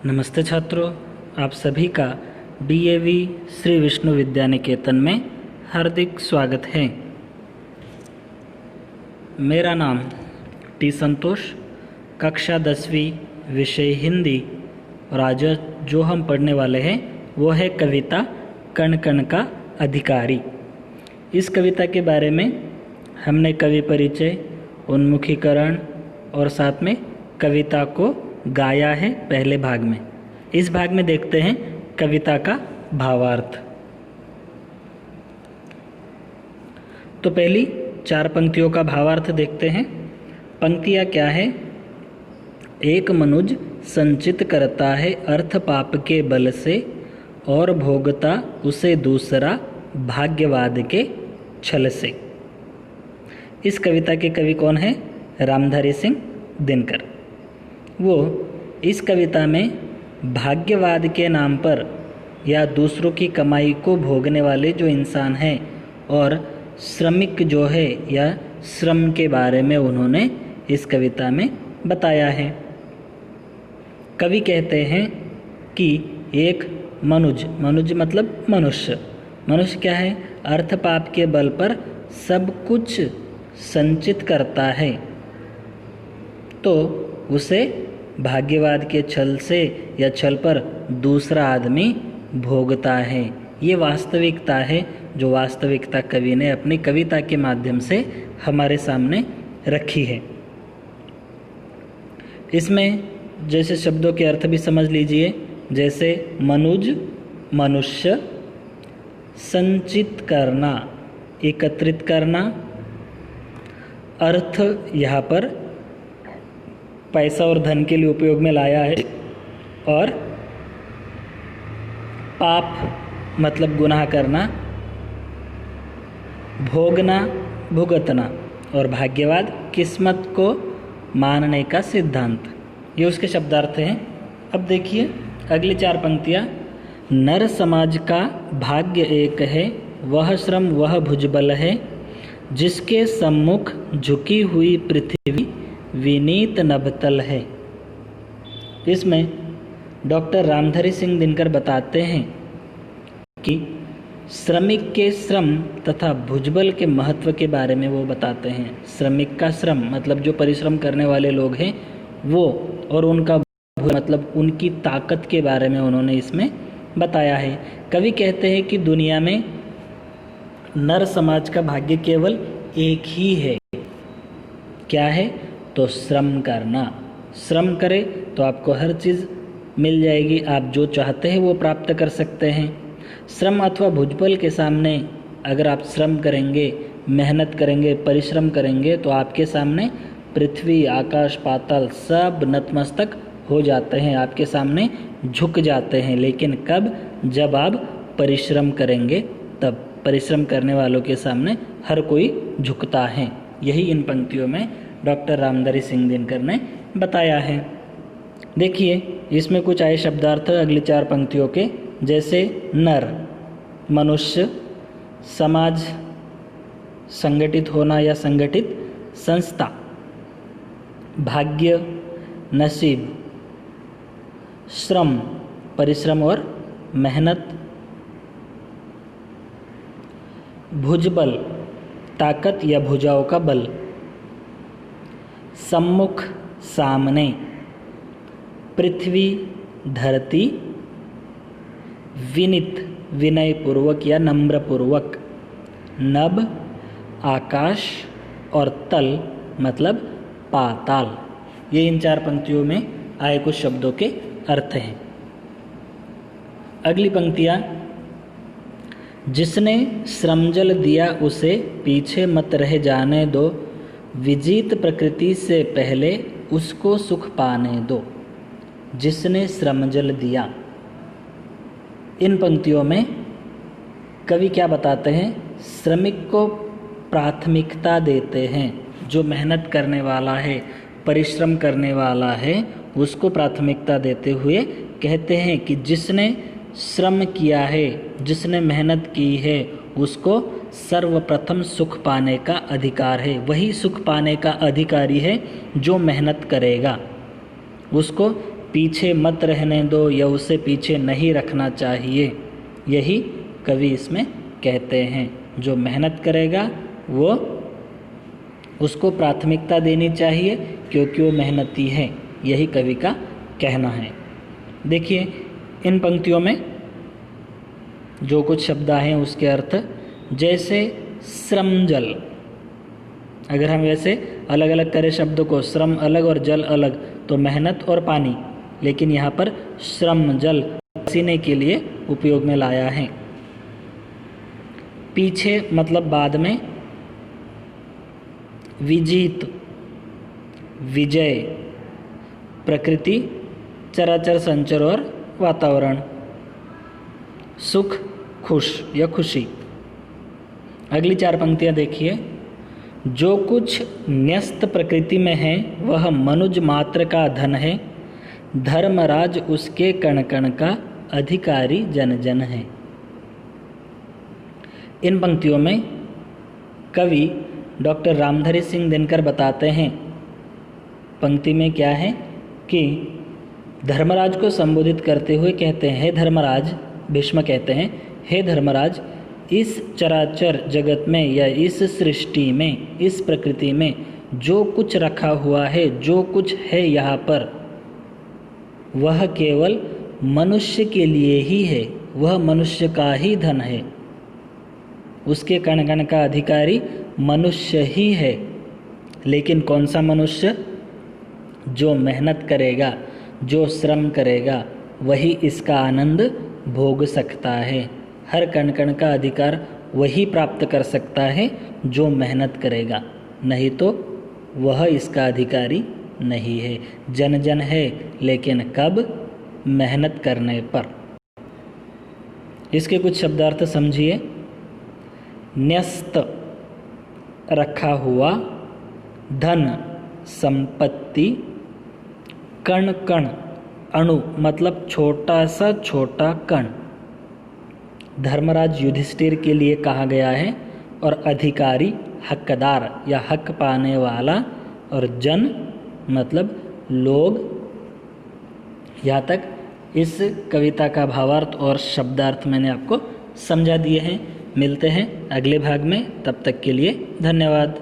नमस्ते छात्रों, आप सभी का डीएवी श्री विष्णु विद्या निकेतन में हार्दिक स्वागत है। मेरा नाम टी संतोष, कक्षा 10वीं, विषय हिंदी। और आज जो हम पढ़ने वाले हैं वो है कविता कण कण का अधिकारी। इस कविता के बारे में हमने कवि परिचय, उन्मुखीकरण और साथ में कविता को गाया है पहले भाग में। इस भाग में देखते हैं कविता का भावार्थ। तो पहली 4 पंक्तियों का भावार्थ देखते हैं। पंक्तियाँ क्या है? एक मनुज संचित करता है अर्थ पाप के बल से, और भोगता उसे दूसरा भाग्यवाद के छल से। इस कविता के कवि कौन है? रामधारी सिंह दिनकर। वो इस कविता में भाग्यवाद के नाम पर या दूसरों की कमाई को भोगने वाले जो इंसान हैं और श्रमिक जो है या श्रम के बारे में उन्होंने इस कविता में बताया है। कवि कहते हैं कि एक मनुज मतलब मनुष्य क्या है? अर्थ पाप के बल पर सब कुछ संचित करता है, तो उसे भाग्यवाद के छल से या छल पर दूसरा आदमी भोगता है। ये वास्तविकता है जो वास्तविकता कवि ने अपनी कविता के माध्यम से हमारे सामने रखी है। इसमें जैसे शब्दों के अर्थ भी समझ लीजिए, जैसे मनुज मनुष्य, संचित करना एकत्रित करना, अर्थ यहाँ पर पैसा और धन के लिए उपयोग में लाया है, और पाप मतलब गुनाह करना, भोगना भुगतना, और भाग्यवाद किस्मत को मानने का सिद्धांत। ये उसके शब्दार्थ हैं। अब देखिए अगली 4 पंक्तियाँ। नर समाज का भाग्य एक है, वह श्रम वह भुजबल है, जिसके सम्मुख झुकी हुई पृथ्वी विनीत नभतल है। इसमें डॉक्टर रामधारी सिंह दिनकर बताते हैं कि श्रमिक के श्रम तथा भुजबल के महत्व के बारे में वो बताते हैं। श्रमिक का श्रम मतलब जो परिश्रम करने वाले लोग हैं वो, और उनका मतलब उनकी ताकत के बारे में उन्होंने इसमें बताया है। कवि कहते हैं कि दुनिया में नर समाज का भाग्य केवल एक ही है। क्या है? तो श्रम करना। श्रम करें तो आपको हर चीज़ मिल जाएगी, आप जो चाहते हैं वो प्राप्त कर सकते हैं। श्रम अथवा भुजबल के सामने अगर आप श्रम करेंगे, मेहनत करेंगे, परिश्रम करेंगे, तो आपके सामने पृथ्वी, आकाश, पाताल सब नतमस्तक हो जाते हैं, आपके सामने झुक जाते हैं। लेकिन कब? जब आप परिश्रम करेंगे तब। परिश्रम करने वालों के सामने हर कोई झुकता है। यही इन पंक्तियों में डॉक्टर रामधारी सिंह दिनकर ने बताया है। देखिए इसमें कुछ आए शब्दार्थ अगली 4 पंक्तियों के, जैसे नर मनुष्य, समाज संगठित होना या संगठित संस्था, भाग्य नसीब, श्रम परिश्रम और मेहनत, भुजबल ताकत या भुजाओं का बल, सम्मुख सामने, पृथ्वी धरती, विनित विनय पूर्वक या नम्र पूर्वक, नभ आकाश, और तल मतलब पाताल। ये इन 4 पंक्तियों में आए कुछ शब्दों के अर्थ हैं। अगली पंक्तियाँ। जिसने श्रमजल दिया उसे पीछे मत रह जाने दो, विजीत प्रकृति से पहले उसको सुख पाने दो। जिसने श्रमजल दिया। इन पंक्तियों में कवि क्या बताते हैं? श्रमिक को प्राथमिकता देते हैं। जो मेहनत करने वाला है, परिश्रम करने वाला है, उसको प्राथमिकता देते हुए कहते हैं कि जिसने श्रम किया है, जिसने मेहनत की है, उसको सर्वप्रथम सुख पाने का अधिकार है। वही सुख पाने का अधिकारी है जो मेहनत करेगा। उसको पीछे मत रहने दो या उसे पीछे नहीं रखना चाहिए, यही कवि इसमें कहते हैं। जो मेहनत करेगा वो उसको प्राथमिकता देनी चाहिए क्योंकि वो मेहनती है, यही कवि का कहना है। देखिए इन पंक्तियों में जो कुछ शब्द हैं उसके अर्थ, जैसे श्रम जल, अगर हम वैसे अलग अलग करें शब्द को, श्रम अलग और जल अलग, तो मेहनत और पानी, लेकिन यहाँ पर श्रम जल पसीने के लिए उपयोग में लाया है। पीछे मतलब बाद में, विजीत विजय, प्रकृति चराचर संचर और वातावरण, सुख खुश या खुशी। अगली 4 पंक्तियाँ देखिए। जो कुछ न्यस्त प्रकृति में है वह मनुज मात्र का धन है, धर्मराज उसके कण कण का अधिकारी जन जन है। इन पंक्तियों में कवि डॉक्टर रामधारी सिंह दिनकर बताते हैं, पंक्ति में क्या है कि धर्मराज को संबोधित करते हुए कहते हैं, हे धर्मराज, भीष्म कहते हैं, हे धर्मराज, इस चराचर जगत में या इस सृष्टि में, इस प्रकृति में जो कुछ रखा हुआ है, जो कुछ है यहाँ पर, वह केवल मनुष्य के लिए ही है, वह मनुष्य का ही धन है, उसके कण कण का अधिकारी मनुष्य ही है। लेकिन कौन सा मनुष्य? जो मेहनत करेगा, जो श्रम करेगा, वही इसका आनंद भोग सकता है। हर कण कण का अधिकार वही प्राप्त कर सकता है जो मेहनत करेगा, नहीं तो वह इसका अधिकारी नहीं है। जन जन है, लेकिन कब? मेहनत करने पर। इसके कुछ शब्दार्थ समझिए। न्यस्त रखा हुआ, धन संपत्ति, कण कण अणु मतलब छोटा सा छोटा कण, धर्मराज युधिष्ठिर के लिए कहा गया है, और अधिकारी हकदार या हक पाने वाला, और जन मतलब लोग। यहाँ तक इस कविता का भावार्थ और शब्दार्थ मैंने आपको समझा दिए हैं। मिलते हैं अगले भाग में, तब तक के लिए धन्यवाद।